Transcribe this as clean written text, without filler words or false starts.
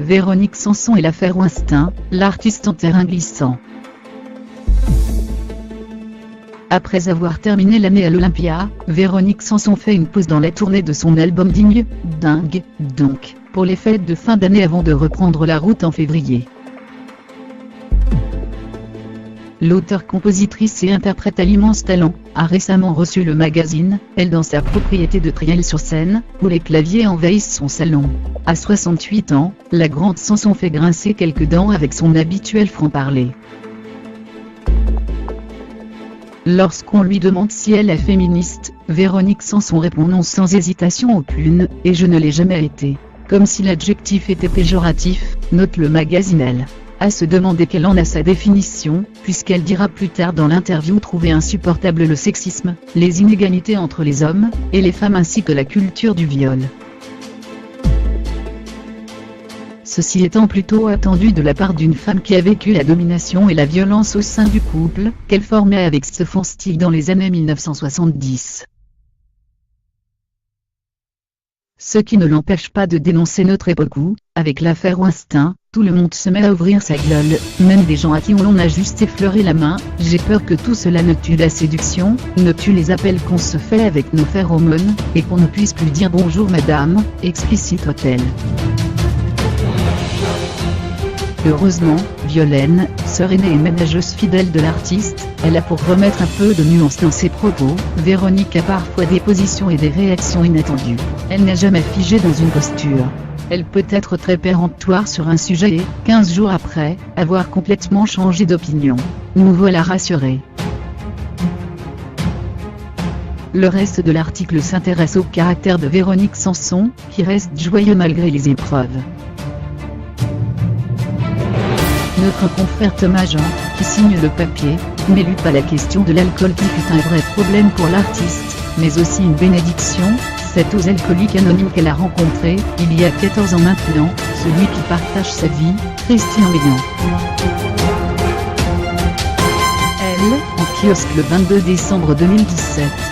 Véronique Sanson et l'affaire Weinstein, l'artiste en terrain glissant. Après avoir terminé l'année à l'Olympia, Véronique Sanson fait une pause dans la tournée de son album Dingue, donc, pour les fêtes de fin d'année avant de reprendre la route en février. L'auteure-compositrice et interprète à l'immense talent, a récemment reçu le magazine Elle dans sa propriété de Triel-sur-Seine, où les claviers envahissent son salon. À 68 ans, la grande Sanson fait grincer quelques dents avec son habituel franc-parler. Lorsqu'on lui demande si elle est féministe, Véronique Sanson répond non sans hésitation aucune, et je ne l'ai jamais été. Comme si l'adjectif était péjoratif, note le magazine Elle. À se demander quelle en a sa définition, puisqu'elle dira plus tard dans l'interview trouver insupportable le sexisme, les inégalités entre les hommes et les femmes ainsi que la culture du viol. Ceci étant plutôt attendu de la part d'une femme qui a vécu la domination et la violence au sein du couple qu'elle formait avec Stefan Stig dans les années 1970. Ce qui ne l'empêche pas de dénoncer notre époque où, avec l'affaire Weinstein, tout le monde se met à ouvrir sa gueule, même des gens à qui on a juste effleuré la main. J'ai peur que tout cela ne tue la séduction, ne tue les appels qu'on se fait avec nos phéromones, et qu'on ne puisse plus dire bonjour madame, explicite-t-elle. Heureusement, Violaine, sœur aînée et ménageuse fidèle de l'artiste, est là pour remettre un peu de nuance dans ses propos. Véronique a parfois des positions et des réactions inattendues. Elle n'est jamais figée dans une posture. Elle peut être très péremptoire sur un sujet et, 15 jours après, avoir complètement changé d'opinion. Nous voilà rassurés. Le reste de l'article s'intéresse au caractère de Véronique Sanson, qui reste joyeux malgré les épreuves. Notre confrère Thomas Jean, qui signe le papier, n'élude pas la question de l'alcool qui fut un vrai problème pour l'artiste, mais aussi une bénédiction. C'est aux alcooliques anonymes qu'elle a rencontré, il y a 14 ans maintenant, celui qui partage sa vie, Christian Léon. Elle, en kiosque le 22 décembre 2017.